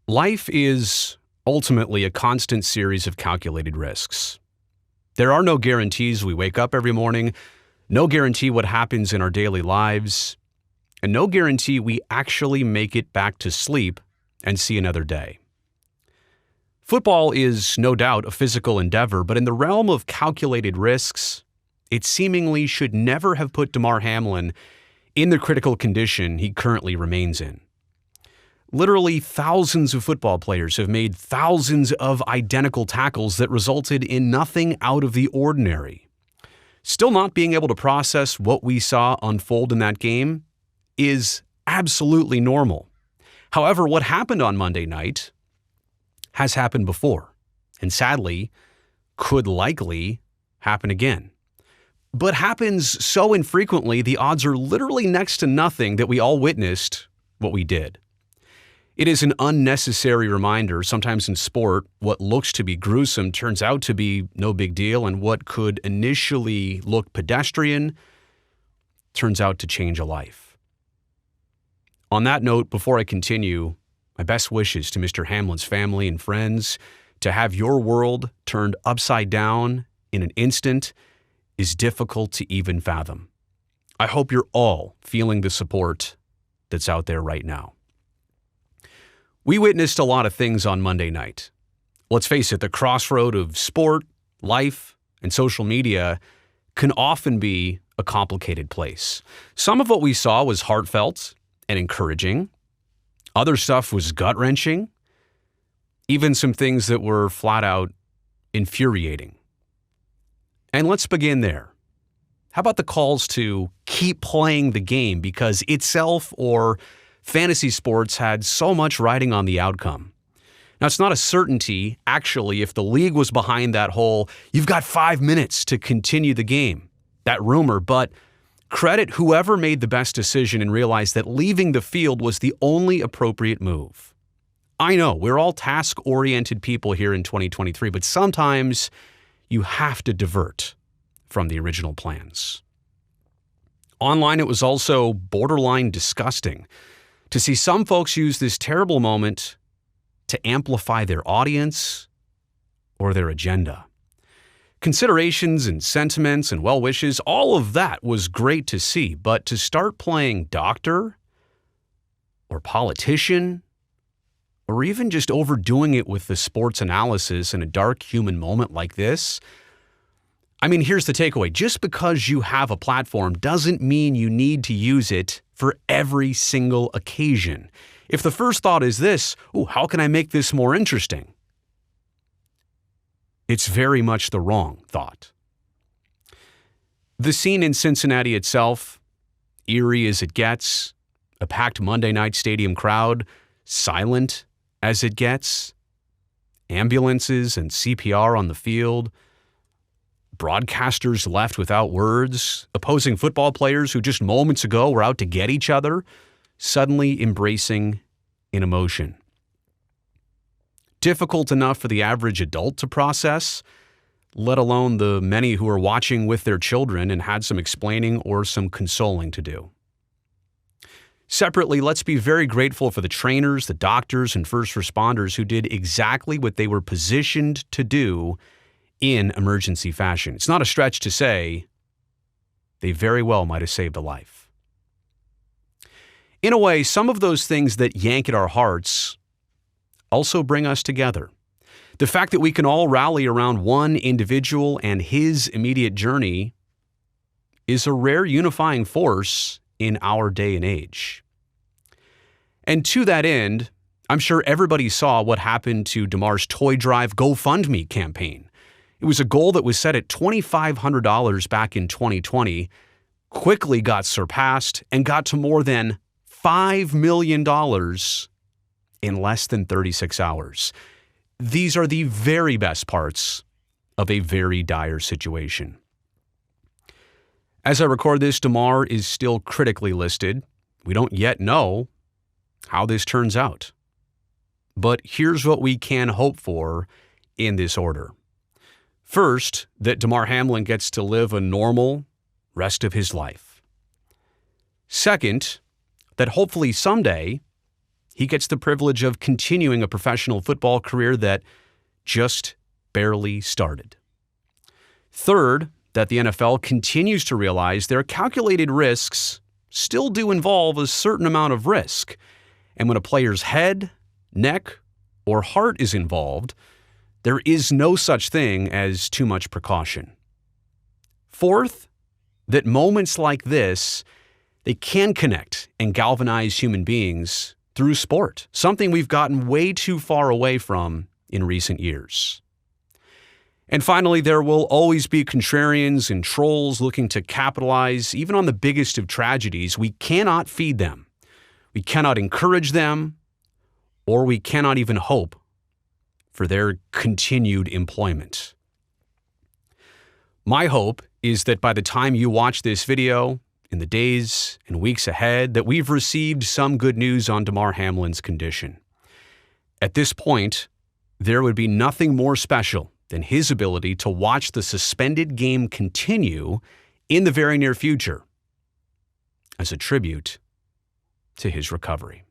Life is ultimately a constant series of calculated risks. There are no guarantees we wake up every morning, no guarantee what happens in our daily lives, and no guarantee we actually make it back to sleep and see another day. Football is no doubt a physical endeavor, but in the realm of calculated risks, it seemingly should never have put Damar Hamlin in the critical condition he currently remains in. Literally thousands of football players have made thousands of identical tackles that resulted in nothing out of the ordinary. Still not being able to process what we saw unfold in that game is absolutely normal. However, what happened on Monday night has happened before, and sadly, could likely happen again. But happens so infrequently, the odds are literally next to nothing that we all witnessed what we did. It is an unnecessary reminder, sometimes in sport, what looks to be gruesome turns out to be no big deal, and what could initially look pedestrian turns out to change a life. On that note, before I continue, my best wishes to Mr. Hamlin's family and friends. To have your world turned upside down in an instant is difficult to even fathom. I hope you're all feeling the support that's out there right now. We witnessed a lot of things on Monday night. Let's face it, the crossroad of sport, life, and social media can often be a complicated place. Some of what we saw was heartfelt and encouraging. Other stuff was gut-wrenching. Even some things that were flat out infuriating. And let's begin there. How about the calls to keep playing the game because itself or fantasy sports had so much riding on the outcome? Now, it's not a certainty, actually, if the league was behind that whole, you've got 5 minutes to continue the game, that rumor, but credit whoever made the best decision and realized that leaving the field was the only appropriate move. I know, we're all task-oriented people here in 2023, but sometimes you have to divert from the original plans. Online, it was also borderline disgusting to see some folks use this terrible moment to amplify their audience or their agenda. Considerations and sentiments and well wishes, all of that was great to see, but to start playing doctor or politician or even just overdoing it with the sports analysis in a dark human moment like this, I mean, here's the takeaway. Just because you have a platform doesn't mean you need to use it for every single occasion. If the first thought is this, how can I make this more interesting? It's very much the wrong thought. The scene in Cincinnati itself, eerie as it gets, a packed Monday night stadium crowd, silent as it gets, ambulances and CPR on the field, broadcasters left without words, opposing football players who just moments ago were out to get each other, suddenly embracing an emotion. Difficult enough for the average adult to process, let alone the many who are watching with their children and had some explaining or some consoling to do. Separately, let's be very grateful for the trainers, the doctors, and first responders who did exactly what they were positioned to do in emergency fashion. It's not a stretch to say they very well might have saved a life. In a way, some of those things that yank at our hearts also bring us together. The fact that we can all rally around one individual and his immediate journey is a rare unifying force in our day and age. And to that end, I'm sure everybody saw what happened to Damar's Toy Drive GoFundMe campaign. It was a goal that was set at $2,500 back in 2020, quickly got surpassed, and got to more than $5 million in less than 36 hours. These are the very best parts of a very dire situation. As I record this, Damar is still critically listed. We don't yet know how this turns out. But here's what we can hope for in this order. First, that Damar Hamlin gets to live a normal rest of his life. Second, that hopefully someday he gets the privilege of continuing a professional football career that just barely started. Third, that the NFL continues to realize their calculated risks still do involve a certain amount of risk. And when a player's head, neck, or heart is involved, there is no such thing as too much precaution. Fourth, that moments like this, they can connect and galvanize human beings through sport, something we've gotten way too far away from in recent years. And finally, there will always be contrarians and trolls looking to capitalize even on the biggest of tragedies. We cannot feed them. We cannot encourage them, or we cannot even hope for their continued employment. My hope is that by the time you watch this video, in the days and weeks ahead, that we've received some good news on Damar Hamlin's condition. At this point, there would be nothing more special than his ability to watch the suspended game continue in the very near future as a tribute to his recovery.